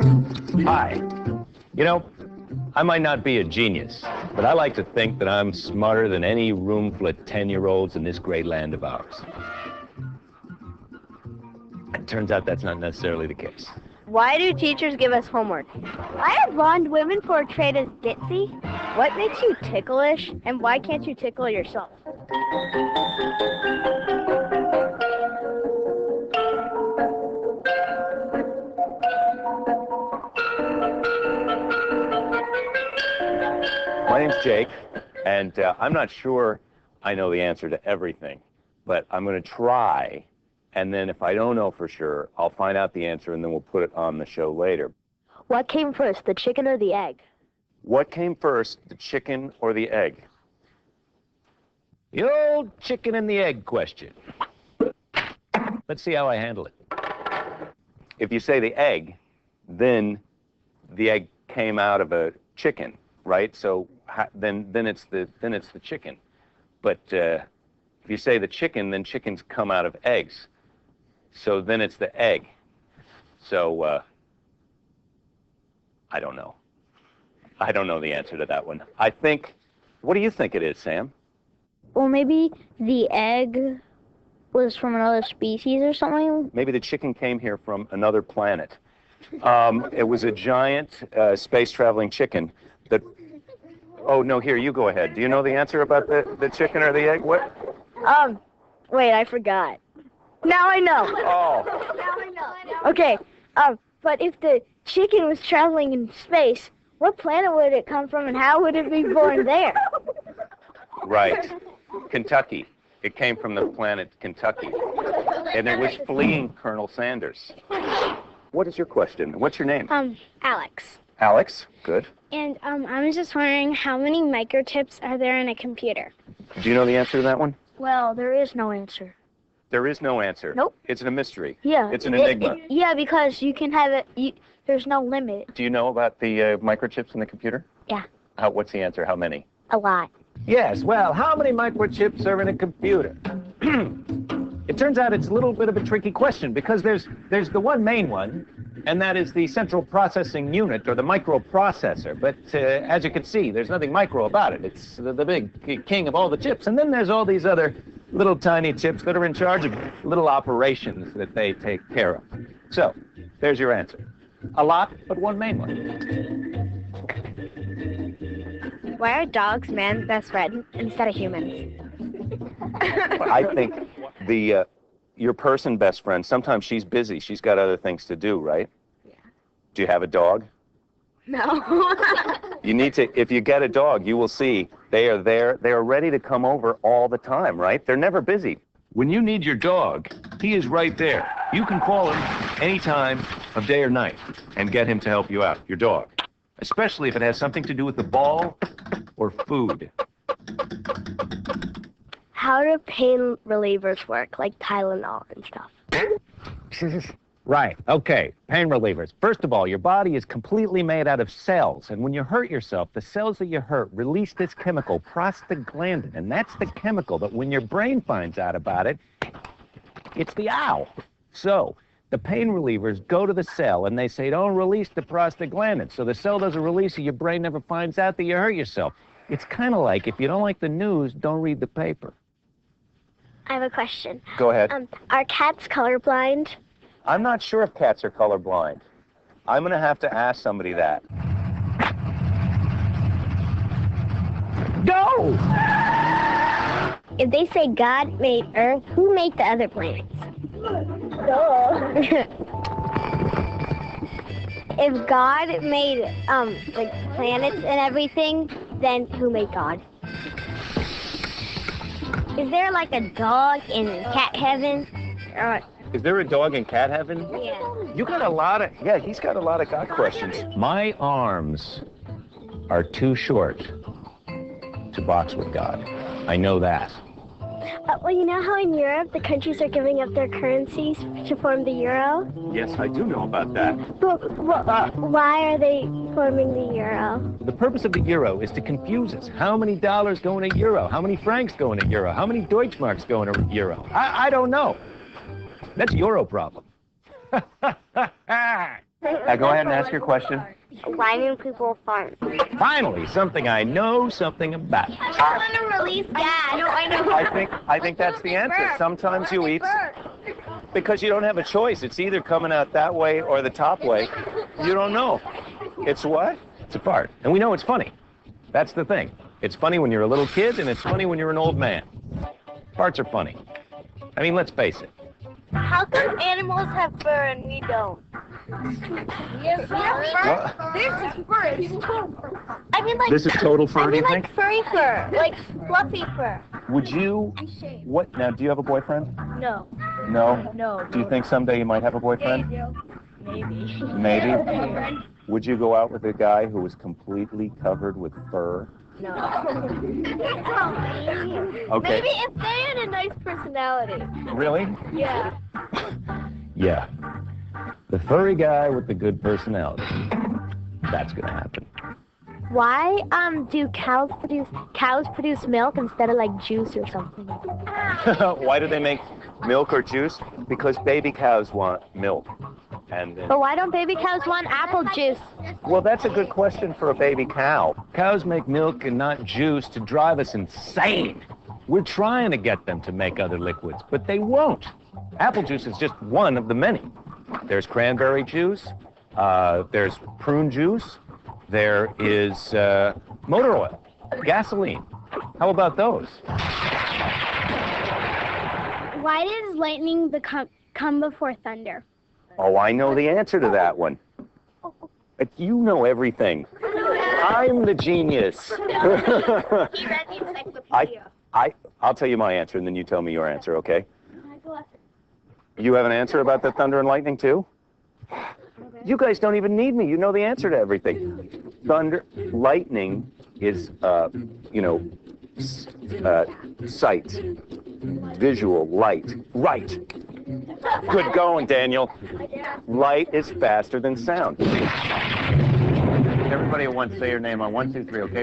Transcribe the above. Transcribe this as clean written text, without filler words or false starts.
Hi. You know, I might not be a genius, but I like to think that I'm smarter than any room full of 10-year-olds in this great land of ours. It turns out that's not necessarily the case. Why do teachers give us homework? Why are blonde women portrayed as ditzy? What makes you ticklish, and why can't you tickle yourself? My name's Jake, and I'm not sure I know the answer to everything, but I'm going to try, and then if I don't know for sure, I'll find out the answer, and then we'll put it on the show later. What came first, the chicken or the egg? What came first, the chicken or the egg? The old chicken and the egg question. Let's see how I handle it. If you say the egg, then the egg came out of a chicken, right? So then it's the chicken. But if you say the chicken, then chickens come out of eggs. So then it's the egg. So I don't know. I don't know the answer to that one. I think, what do you think it is, Sam? Well, maybe the egg was from another species or something. Maybe the chicken came here from another planet. It was a giant space-traveling chicken that... Oh, no, here, you go ahead. Do you know the answer about the chicken or the egg? What? Wait, I forgot. Now I know. Oh. Now I know. Okay, but if the chicken was traveling in space, what planet would it come from and how would it be born there? Right. Kentucky. It came from the planet Kentucky. And it was fleeing Colonel Sanders. What is your question? What's your name? Alex. Alex. Good. And I was just wondering, how many microchips are there in a computer? Do you know the answer to that one? Well, there is no answer. There is no answer. Nope. It's a mystery. Yeah. It's an enigma. Yeah, because you can have it, there's no limit. Do you know about the microchips in the computer? Yeah. What's the answer? How many? A lot. Yes, well, how many microchips are in a computer? It turns out it's a little bit of a tricky question because there's the one main one, and that is the central processing unit, or the microprocessor. But as you can see, there's nothing micro about it. It's the big king of all the chips. And then there's all these other little tiny chips that are in charge of little operations that they take care of. So, there's your answer. A lot, but one main one. Why are dogs man's best friend instead of humans? I think your person best friend, sometimes she's busy. She's got other things to do, right? Yeah. Do you have a dog? No. You need to, if you get a dog, you will see they are there. They are ready to come over all the time, right? They're never busy. When you need your dog, he is right there. You can call him any time of day or night and get him to help you out, your dog. Especially if it has something to do with the ball or food. How do pain relievers work, like Tylenol and stuff? Right, okay, pain relievers. First of all, your body is completely made out of cells, and when you hurt yourself, the cells that you hurt release this chemical, prostaglandin, and that's the chemical that when your brain finds out about it, it's the ow. So, the pain relievers go to the cell, and they say, don't release the prostaglandin. So the cell doesn't release it, your brain never finds out that you hurt yourself. It's kind of like, if you don't like the news, don't read the paper. I have a question. Go ahead. Are cats colorblind? I'm not sure if cats are colorblind. I'm going to have to ask somebody that. Go! If they say God made Earth, who made the other planets? If God made like planets and everything, then who made God? Is there like a dog in cat heaven? Is there a dog in cat heaven? Yeah. You got a lot of, yeah, he's got a lot of God questions. My arms are too short to box with God. I know that. Well, you know how in Europe the countries are giving up their currencies to form the euro? Yes, I do know about that. But why are they forming the euro? The purpose of the euro is to confuse us. How many dollars go in a euro? How many francs go in a euro? How many Deutschmarks go in a euro? I don't know. That's a euro problem. Go ahead and ask your question. Why do people fart? Finally, something I know something about. I want to release gas. No, I know. I think that's the answer. Sometimes you eat because you don't have a choice. It's either coming out that way or the top way. You don't know. It's what? It's a fart. And we know it's funny. That's the thing. It's funny when you're a little kid, and it's funny when you're an old man. Farts are funny. I mean, let's face it. How come animals have fur and we don't? Yes, What? This is fur. I mean, like. This is total fur, I do mean, you think? like furry fur, like fluffy fur. Would you... What? Now, do you have a boyfriend? No. No? No. Do you think someday you might have a boyfriend? Maybe. Maybe. Would you go out with a guy who was completely covered with fur? No. Okay. Maybe if they had a nice personality. Really? Yeah. Yeah. The furry guy with the good personality. That's gonna happen. Why do cows produce milk instead of like juice or something? Why do they make milk or juice? Because baby cows want milk. But why don't baby cows want apple juice? Well, that's a good question for a baby cow. Cows make milk and not juice to drive us insane. We're trying to get them to make other liquids, but they won't. Apple juice is just one of the many. There's cranberry juice, there's prune juice, there is motor oil, gasoline. How about those? Why does lightning come before thunder? Oh, I know the answer to that one. You know everything. I'm the genius. I'll tell you my answer, and then you tell me your answer, okay? You have an answer about the thunder and lightning, too? You guys don't even need me. You know the answer to everything. Thunder, lightning is, sight, visual, light. Right. Good going, Daniel. Light is faster than sound. Everybody at once say your name on 1, 2, 3, okay?